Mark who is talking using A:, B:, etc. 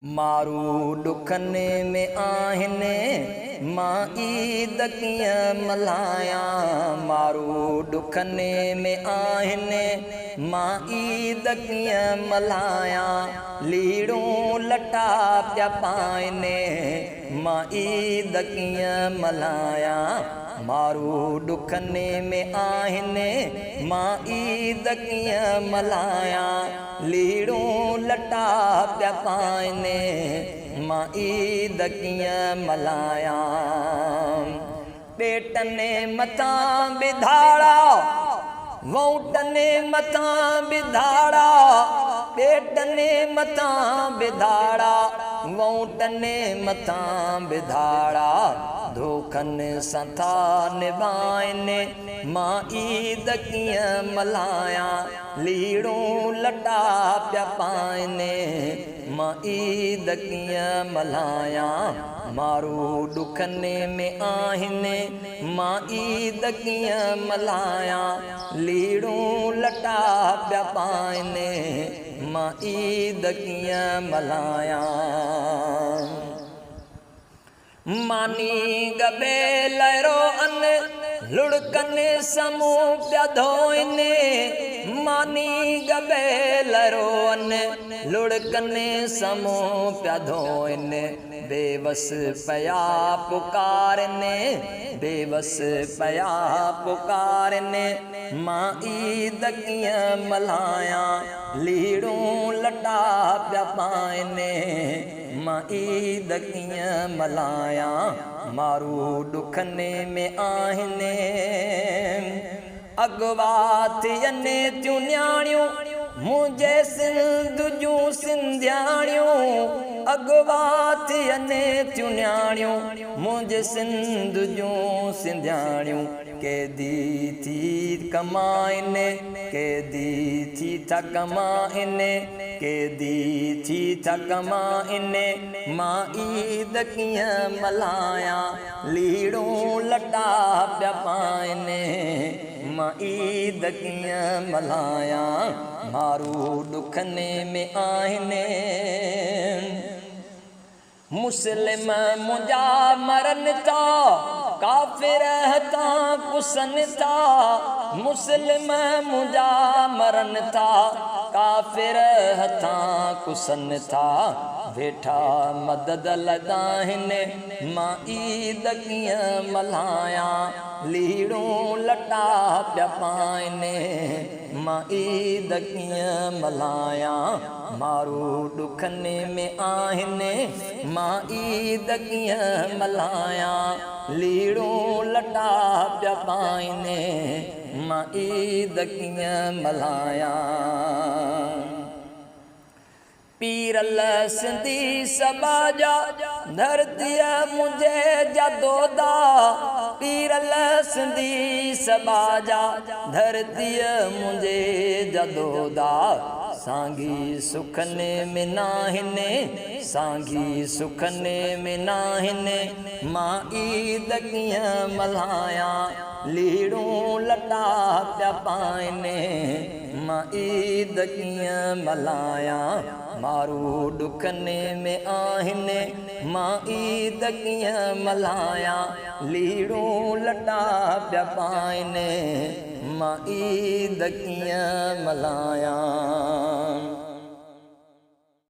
A: मारू दुखने में आहिने मां ईद कीअं मल्हाया। मारू दुखने में आहिने मां ईद कीअं मल्हाया। लीड़ूं लटा पिया पाइने मां ईद कीअं मल्हाया। मारू दुखने में आहिने मां ईद कीअं मल्हाया। लीड़ूं लटा पिया पाइने मां ईद कीअं मल्हाया। पेटने मथां बिधाड़ा वोटने मथां बिधाड़ा। पेटने मथां बिधाड़ा वोटने मथां बिधाड़ा। धोखनि सां था निभाइने मां ईद कीअं मल्हाया। लीड़ूं लटा पिया पाइने मां ईद कीअं मल्हाया। मारू दुखने में आहिने मां ईद कीअं मल्हाया। लीड़ूं लटा पिया पाइने मां ईद कीअं मल्हाया। मानी गबे लहरो अन लुड़कने समूह पिया धोइने। मानी गबे लहरो अन लुड़कने समूह पिया धोइने। बेबस पया पुकारने बेबस पया पुकारने मां ईद कीअं मल्हाया। लीड़ूं लटा पिया पाइने मां ईद कीअं मल्हाया। मारू दुखने में आहिने अगवा थियने थियूं न्याणियूं मुंहिंजे सिंध जूं सिंधियाणियूं। अगवा थियने थियूं न्याणियूं मुंहिंजे सिंध जूं सिंधियाणियूं। कैदी थी कमाइने कैदी थी था कमाइने कैदी थी था कमाइने मां ईद कीअं मल्हाया। लीड़ूं लटा पिया पाइने मां ईद कीअं मल्हाया। मारू दुखने में आहिने मुस्लिम मुंहिंजा मरन था काफ़िर हथां कुसन था। मुस्लिम मुंहिंजा मरन था काफ़िर हथां कुसन था। वेठा मदद लदाहिने मां ईद कीअं मल्हाया। लीड़ूं लटा पिया पाइने मां ईद कीअं मल्हाया। मारू दुखने में आहिने मां ईद कीअं मल्हाया। लीड़ूं लटा पिया पाइने मां ईद कीअं मल्हाया। पीरल सिंधी सबा जा धरतीअ मुंहिंजे जदोदा। पीरल सिंधी सबा जा धरतीअ मुंहिंजे जदोदा। सांगी सुखने में नाहिने सांगी सुखने में नाहिने मां ईद कीअं मल्हाया। लीड़ूं लटा पिया पाइने मां ईद कीअं मल्हाया। मारू दुखने में आहिने मां ईद कीअं मल्हाया। लीड़ूं लटा पिया पाइने मां ईद कीअं मल्हाया।